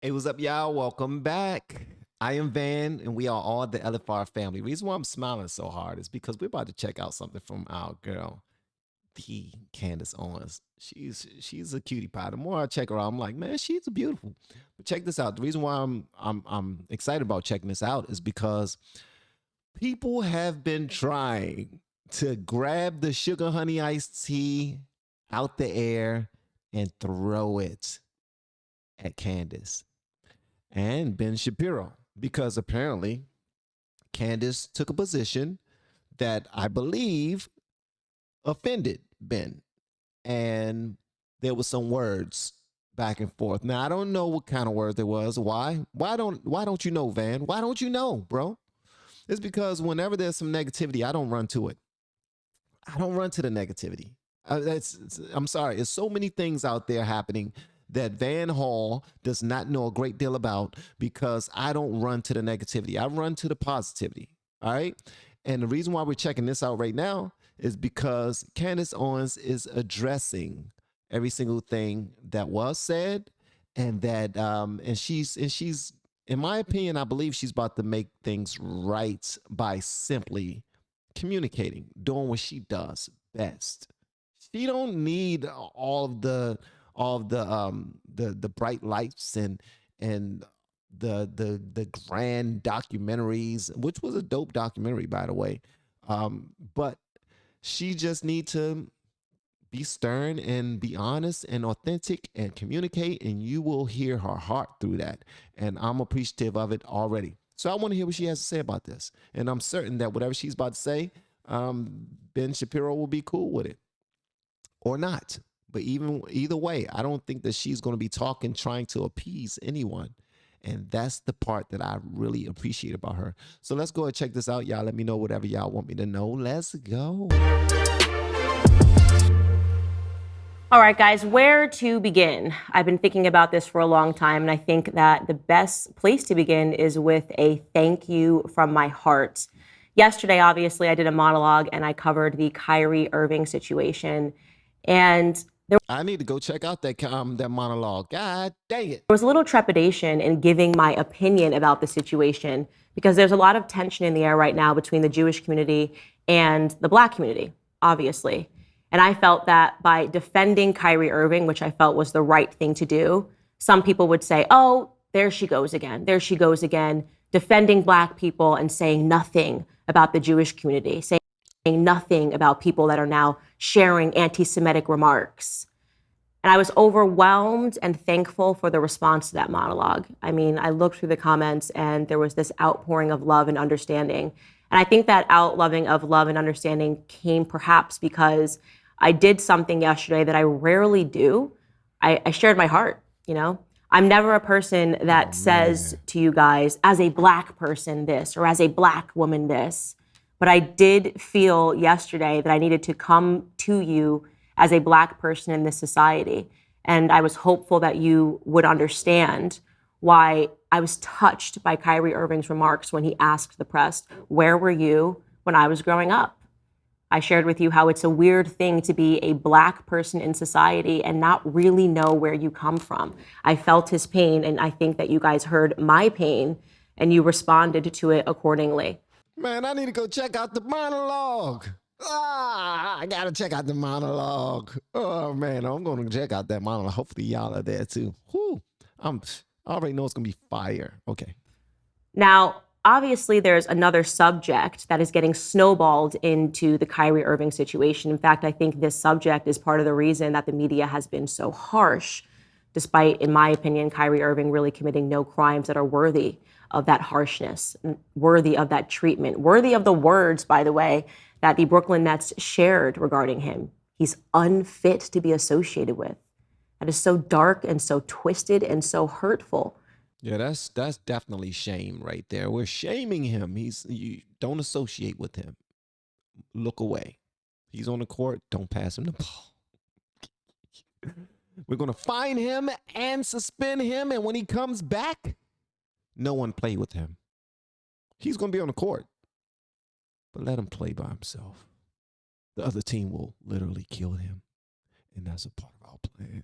Hey, what's up, y'all? Welcome back. I am Van, and we are all the LFR family. Reason why I'm smiling so hard is because we're about to check out something from our girl, the Candace Owens. She's a cutie pie. The more I check her out, I'm like, man, she's beautiful. But check this out. The reason why I'm excited about checking this out is because people have been trying to grab the sugar honey iced tea out the air and throw it at Candace and Ben Shapiro because apparently Candace took a position that I believe offended Ben, and there was some words back and forth. Now I don't know what kind of words there was. Why? Why don't you know, Van? Why don't you know, bro? It's because whenever there's some negativity, I don't run to it. I don't run to the negativity. I'm sorry. There's so many things out there happening that van.hall does not know a great deal about because I don't run to the negativity. I run to the positivity. All right. And the reason why we're checking this out right now is because Candace Owens is addressing every single thing that was said, and she's in my opinion, I believe she's about to make things right by simply communicating, doing what she does best. She don't need all of the bright lights and the grand documentaries, which was a dope documentary, by the way. But she just need to be stern and be honest and authentic and communicate, and you will hear her heart through that. And I'm appreciative of it already. So I want to hear what she has to say about this. And I'm certain that whatever she's about to say, Ben Shapiro will be cool with it or not. But either way, I don't think that she's going to be talking, trying to appease anyone. And that's the part that I really appreciate about her. So let's go and check this out. Y'all let me know whatever y'all want me to know. Let's go. All right, guys, where to begin? I've been thinking about this for a long time, and I think that the best place to begin is with a thank you from my heart. Yesterday, obviously, I did a monologue and I covered the Kyrie Irving situation. And I need to go check out that monologue. God dang it. there was a little trepidation in giving my opinion about the situation because there's a lot of tension in the air right now between the Jewish community and the Black community, obviously. And I felt that by defending Kyrie Irving, which I felt was the right thing to do, some people would say, oh, there she goes again. There she goes again, defending Black people and saying nothing about the Jewish community, saying nothing about people that are now sharing anti-Semitic remarks. And I was overwhelmed and thankful for the response to that monologue. I mean, I looked through the comments and there was this outpouring of love and understanding. And I think that outloving of love and understanding came perhaps because I did something yesterday that I rarely do. I shared my heart, you know? I'm never a person that says to you guys, as a Black person, this, or as a Black woman, this. But I did feel yesterday that I needed to come to you as a Black person in this society. And I was hopeful that you would understand why I was touched by Kyrie Irving's remarks when he asked the press, where were you when I was growing up? I shared with you how it's a weird thing to be a Black person in society and not really know where you come from. I felt his pain, and I think that you guys heard my pain and you responded to it accordingly. Man, I need to go check out the monologue. I gotta check out the monologue. Oh man, I'm gonna check out that monologue. Hopefully y'all are there too. Whew. I already know it's gonna be fire. Okay. Now, obviously, there's another subject that is getting snowballed into the Kyrie Irving situation. In fact, I think this subject is part of the reason that the media has been so harsh, despite, in my opinion, Kyrie Irving really committing no crimes that are worthy of that harshness, worthy of that treatment, worthy of the words, by the way, that the Brooklyn Nets shared regarding him. He's unfit to be associated with. That is so dark and so twisted and so hurtful. Yeah, that's definitely shame right there. We're shaming him. You don't associate with him. Look away. He's on the court. Don't pass him the ball. We're gonna fine him and suspend him, and when he comes back, no one play with him. He's gonna be on the court, but let him play by himself. The other team will literally kill him. And that's a part of our plan.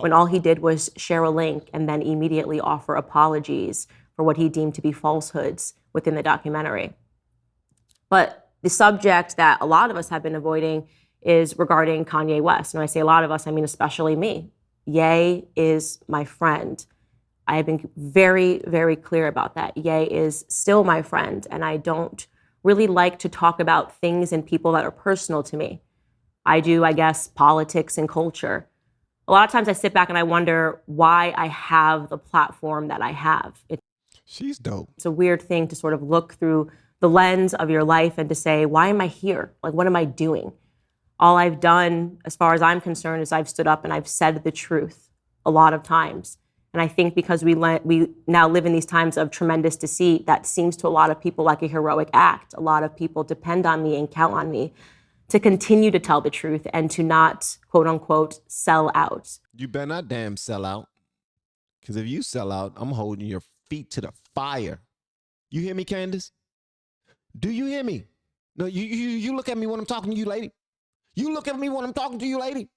When all he did was share a link and then immediately offer apologies for what he deemed to be falsehoods within the documentary. But the subject that a lot of us have been avoiding is regarding Kanye West. And when I say a lot of us, I mean especially me. Ye is my friend. I have been very, very clear about that. Ye is still my friend, and I don't really like to talk about things and people that are personal to me. I do, I guess, politics and culture. A lot of times I sit back and I wonder why I have the platform that I have. She's dope. It's a weird thing to sort of look through the lens of your life and to say, why am I here? Like, what am I doing? All I've done, as far as I'm concerned, is I've stood up and I've said the truth a lot of times. And I think because we now live in these times of tremendous deceit, that seems to a lot of people like a heroic act. A lot of people depend on me and count on me to continue to tell the truth and to not, quote unquote, sell out. You better not damn sell out. Because if you sell out, I'm holding your feet to the fire. You hear me, Candace? Do you hear me? No, you look at me when I'm talking to you, lady. You look at me when I'm talking to you, lady.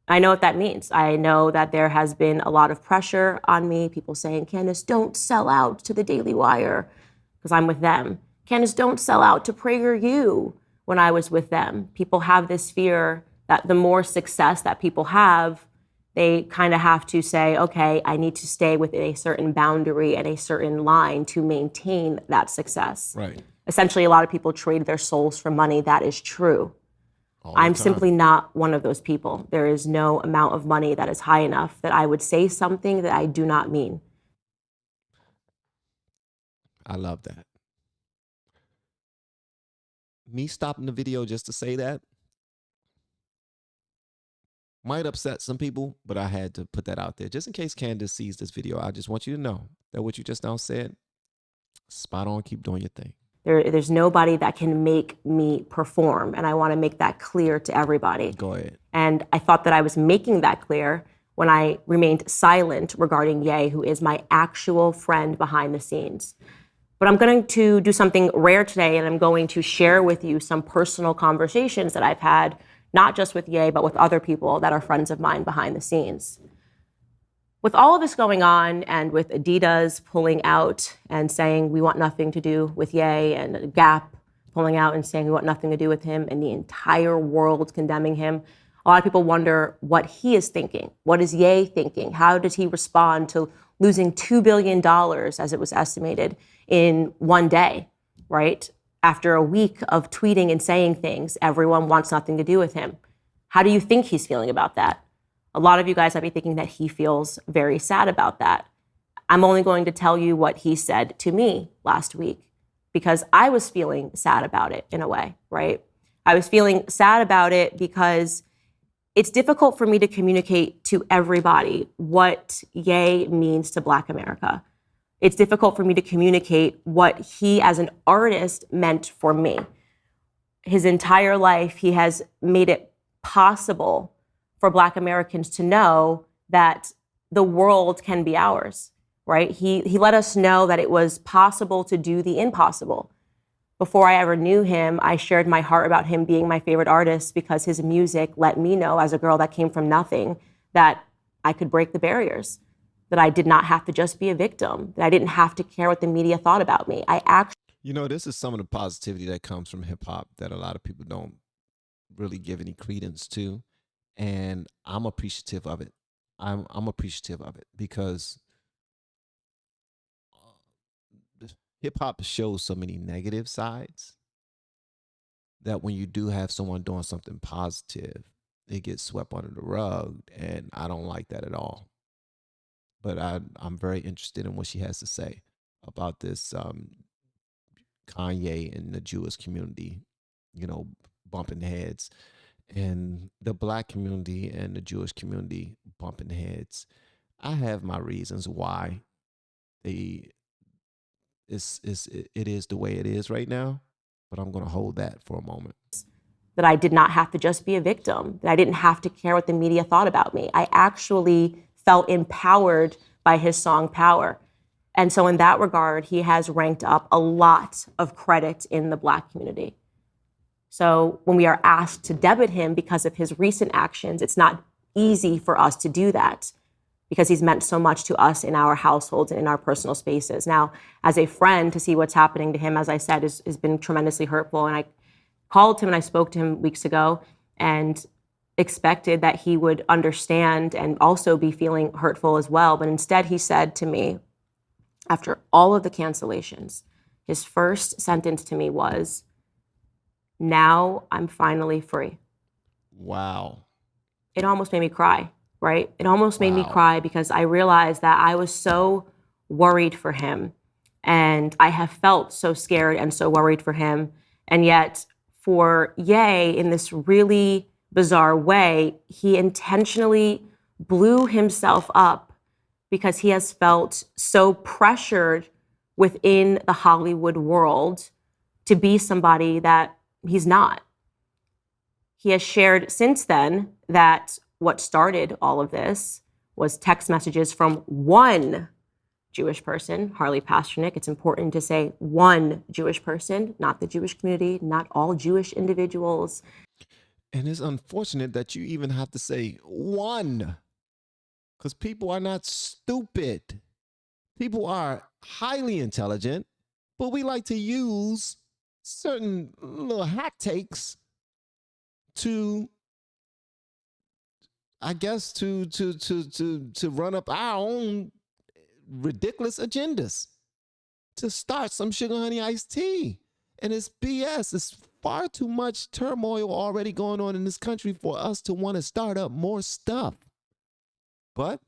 I know what that means. I know that there has been a lot of pressure on me, people saying, Candace, don't sell out to the Daily Wire, because I'm with them. Candace, don't sell out to PragerU when I was with them. People have this fear that the more success that people have, they kind of have to say, okay, I need to stay within a certain boundary and a certain line to maintain that success. Right. Essentially, a lot of people trade their souls for money. That is true. I'm simply not one of those people. There is no amount of money that is high enough that I would say something that I do not mean. I love that. Me stopping the video just to say that might upset some people, but I had to put that out there just in case Candace sees this video. I just want you to know that what you just now said, spot on, keep doing your thing. There's nobody that can make me perform, and I want to make that clear to everybody. Go ahead. And I thought that I was making that clear when I remained silent regarding Ye, who is my actual friend behind the scenes. But I'm going to do something rare today, and I'm going to share with you some personal conversations that I've had, not just with Ye, but with other people that are friends of mine behind the scenes. With all of this going on, and with Adidas pulling out and saying we want nothing to do with Ye, and Gap pulling out and saying we want nothing to do with him, and the entire world condemning him, a lot of people wonder what he is thinking. What is Ye thinking? How did he respond to losing $2 billion, as it was estimated, in one day, right? After a week of tweeting and saying things, everyone wants nothing to do with him. How do you think he's feeling about that? A lot of you guys might be thinking that he feels very sad about that. I'm only going to tell you what he said to me last week, because I was feeling sad about it in a way, right? I was feeling sad about it because it's difficult for me to communicate to everybody what Ye means to Black America. It's difficult for me to communicate what he as an artist meant for me. His entire life, he has made it possible for Black Americans to know that the world can be ours, right? He let us know that it was possible to do the impossible. Before I ever knew him, I shared my heart about him being my favorite artist because his music let me know, as a girl that came from nothing, that I could break the barriers, that I did not have to just be a victim, that I didn't have to care what the media thought about me. You know, this is some of the positivity that comes from hip hop that a lot of people don't really give any credence to. And I'm appreciative of it. I'm appreciative of it because hip hop shows so many negative sides that when you do have someone doing something positive, it gets swept under the rug. And I don't like that at all. But I'm very interested in what she has to say about this Kanye and the Jewish community, you know, bumping heads. And the Black community and the Jewish community bumping heads. I have my reasons why it is the way it is right now, but I'm going to hold that for a moment. That I did not have to just be a victim, that I didn't have to care what the media thought about me. I actually felt empowered by his song Power. And so in that regard, he has ranked up a lot of credit in the Black community. So when we are asked to debit him because of his recent actions, it's not easy for us to do that because he's meant so much to us in our households and in our personal spaces. Now, as a friend, to see what's happening to him, as I said, has been tremendously hurtful. And I called him and I spoke to him weeks ago and expected that he would understand and also be feeling hurtful as well. But instead, he said to me, after all of the cancellations, his first sentence to me was, "Now I'm finally free." Wow. It almost made me cry, right? It almost made me Wow. cry because I realized that I was so worried for him. And I have felt so scared and so worried for him. And yet, for Ye, in this really bizarre way, he intentionally blew himself up because he has felt so pressured within the Hollywood world to be somebody that he's not. He has shared since then that what started all of this was text messages from one Jewish person, Harley Pasternak. It's important to say one Jewish person, not the Jewish community, not all Jewish individuals. And it's unfortunate that you even have to say one, because people are not stupid. People are highly intelligent, but we like to use certain little hack takes to, I guess, to run up our own ridiculous agendas, to start some sugar honey iced tea. And it's BS. It's far too much turmoil already going on in this country for us to want to start up more stuff. But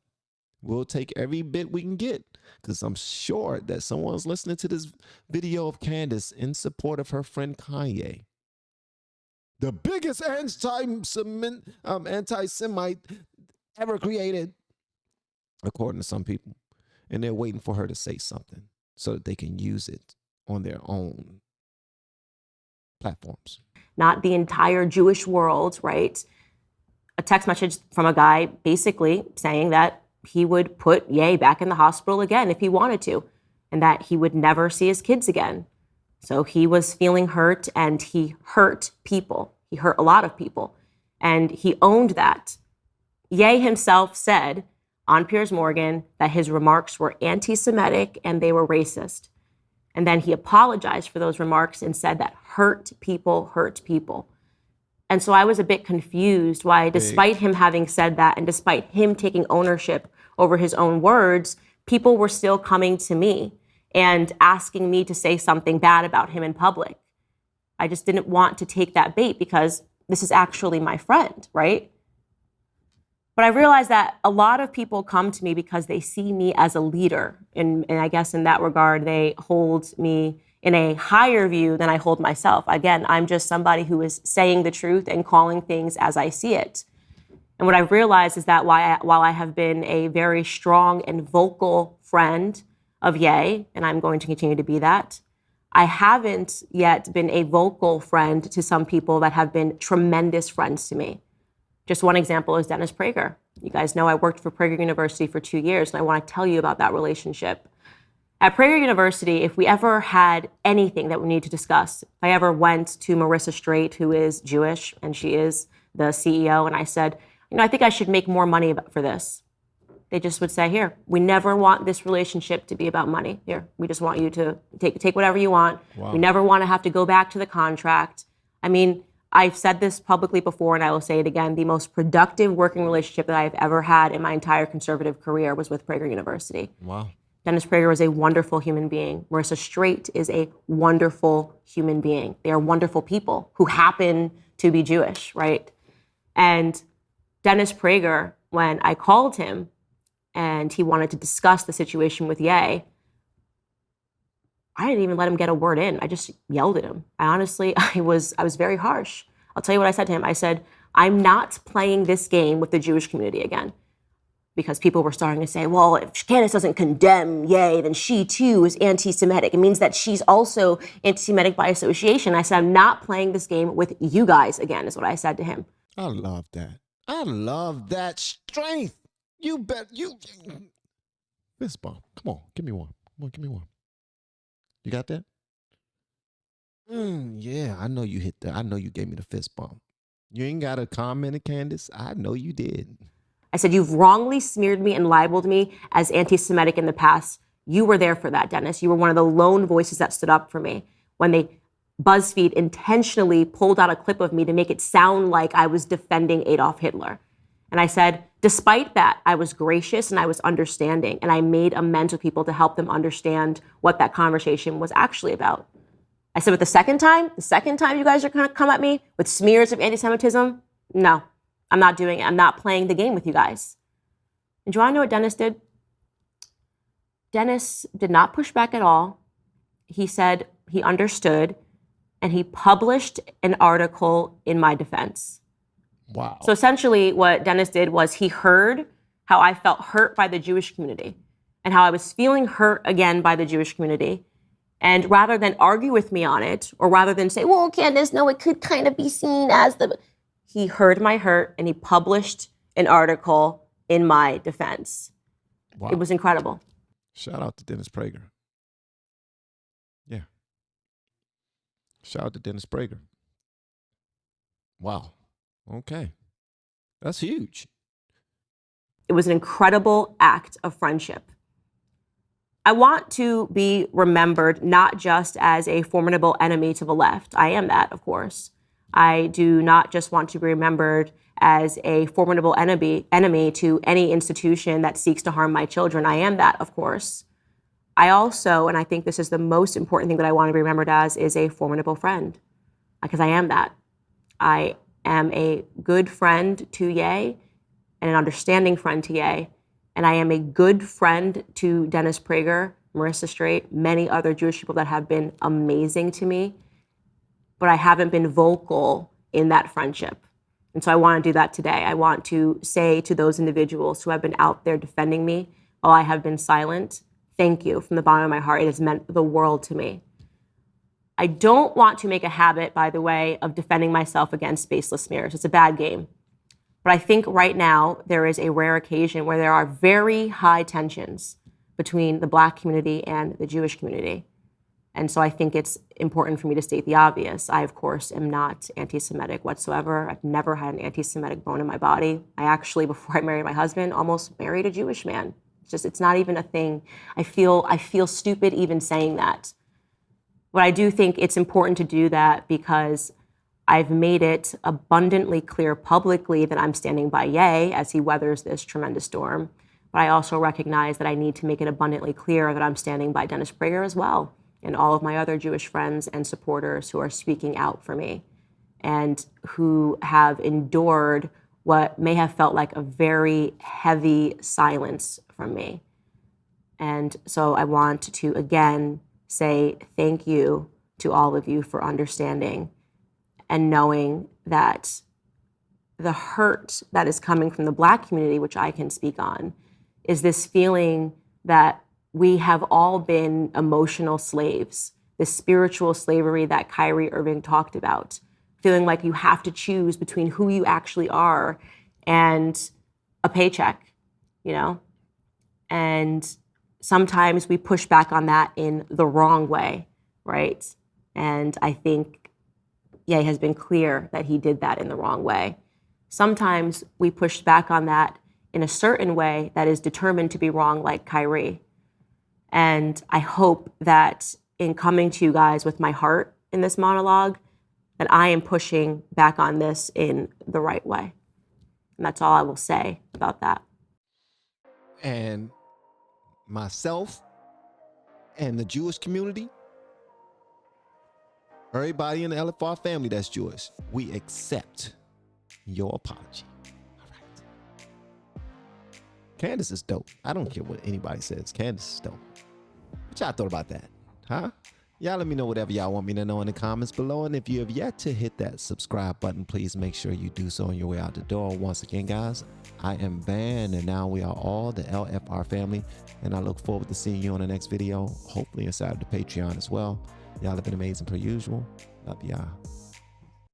we'll take every bit we can get, because I'm sure that someone's listening to this video of Candace in support of her friend Kanye, the biggest anti-Semite ever created, according to some people. And they're waiting for her to say something so that they can use it on their own platforms. Not the entire Jewish world, right? A text message from a guy basically saying that he would put Ye back in the hospital again if he wanted to, and that he would never see his kids again. So he was feeling hurt, and he hurt people. He hurt a lot of people, and he owned that. Ye himself said on Piers Morgan that his remarks were anti-Semitic and they were racist. And then he apologized for those remarks and said that hurt people hurt people. And so I was a bit confused why, despite him having said that and despite him taking ownership over his own words, people were still coming to me and asking me to say something bad about him in public. I just didn't want to take that bait because this is actually my friend, right? But I realized that a lot of people come to me because they see me as a leader. And I guess in that regard, they hold me in a higher view than I hold myself. Again, I'm just somebody who is saying the truth and calling things as I see it. And what I've realized is that while I have been a very strong and vocal friend of Ye, and I'm going to continue to be that, I haven't yet been a vocal friend to some people that have been tremendous friends to me. Just one example is Dennis Prager. You guys know I worked for Prager University for 2 years, and I want to tell you about that relationship. At Prager University, if we ever had anything that we need to discuss, if I ever went to Marissa Straight, who is Jewish, and she is the CEO, and I said, I think I should make more money for this. They just would say, here, we never want this relationship to be about money. Here, we just want you to take whatever you want. Wow. We never want to have to go back to the contract. I mean, I've said this publicly before, and I will say it again. The most productive working relationship that I've ever had in my entire conservative career was with Prager University. Wow. Dennis Prager is a wonderful human being. Marissa Straight is a wonderful human being. They are wonderful people who happen to be Jewish, right? And Dennis Prager, when I called him and he wanted to discuss the situation with Ye, I didn't even let him get a word in. I just yelled at him. I was very harsh. I'll tell you what I said to him. I said, I'm not playing this game with the Jewish community again. Because people were starting to say, well, if Candace doesn't condemn Ye, then she too is anti-Semitic. It means that she's also anti-Semitic by association. I said, I'm not playing this game with you guys again, is what I said to him. I love that. I love that strength. You bet you. Fist bump. Come on, give me one. Come on, give me one. You got that? Yeah, I know you hit that. I know you gave me the fist bump. You ain't got a comment, Candace. I know you did. I said, you've wrongly smeared me and libeled me as anti-Semitic in the past. You were there for that, Dennis. You were one of the lone voices that stood up for me when BuzzFeed intentionally pulled out a clip of me to make it sound like I was defending Adolf Hitler. And I said, despite that, I was gracious and I was understanding. And I made amends with people to help them understand what that conversation was actually about. I said, but the second time you guys are going to come at me with smears of anti-Semitism, no, I'm not doing it. I'm not playing the game with you guys. And do you want to know what Dennis did? Dennis did not push back at all. He said he understood, and he published an article in my defense. Wow. So essentially what Dennis did was he heard how I felt hurt by the Jewish community and how I was feeling hurt again by the Jewish community. And rather than argue with me on it, or rather than say, well, Candace, no, it could kind of be seen as he heard my hurt and he published an article in my defense. Wow. It was incredible. Shout out to Dennis Prager. Yeah. Shout out to Dennis Prager. Wow. Okay. That's huge. It was an incredible act of friendship. I want to be remembered not just as a formidable enemy to the left. I am that, of course. I do not just want to be remembered as a formidable enemy to any institution that seeks to harm my children. I am that, of course. I also, and I think this is the most important thing that I want to be remembered as, is a formidable friend, because I am that. I am a good friend to Ye and an understanding friend to Ye. And I am a good friend to Dennis Prager, Marissa Straight, many other Jewish people that have been amazing to me. But I haven't been vocal in that friendship. And so I want to do that today. I want to say to those individuals who have been out there defending me while I have been silent, thank you from the bottom of my heart. It has meant the world to me. I don't want to make a habit, by the way, of defending myself against baseless smears. It's a bad game. But I think right now there is a rare occasion where there are very high tensions between the Black community and the Jewish community. And so I think it's important for me to state the obvious. I, of course, am not anti-Semitic whatsoever. I've never had an anti-Semitic bone in my body. I actually, before I married my husband, almost married a Jewish man. It's not even a thing. I feel stupid even saying that. But I do think it's important to do that because I've made it abundantly clear publicly that I'm standing by Ye as he weathers this tremendous storm. But I also recognize that I need to make it abundantly clear that I'm standing by Dennis Prager as well, and all of my other Jewish friends and supporters who are speaking out for me and who have endured what may have felt like a very heavy silence from me. And so I want to, again, say thank you to all of you for understanding and knowing that the hurt that is coming from the Black community, which I can speak on, is this feeling that we have all been emotional slaves, this spiritual slavery that Kyrie Irving talked about, feeling like you have to choose between who you actually are and a paycheck, you know? And sometimes we push back on that in the wrong way, right? And I think Ye has been clear that he did that in the wrong way. Sometimes we push back on that in a certain way that is determined to be wrong, like Kyrie. And I hope that in coming to you guys with my heart in this monologue, that I am pushing back on this in the right way. And that's all I will say about that. And myself and the Jewish community, everybody in the LFR family that's Jewish, we accept your apology. All right. Candace is dope. I don't care what anybody says. Candace is dope. What y'all thought about that? Huh? Y'all let me know whatever y'all want me to know in the comments below. And if you have yet to hit that subscribe button, please make sure you do so on your way out the door. Once again, guys, I am Van, and now we are all the LFR family. And I look forward to seeing you on the next video, hopefully inside of the Patreon as well. Y'all have been amazing per usual. Love y'all.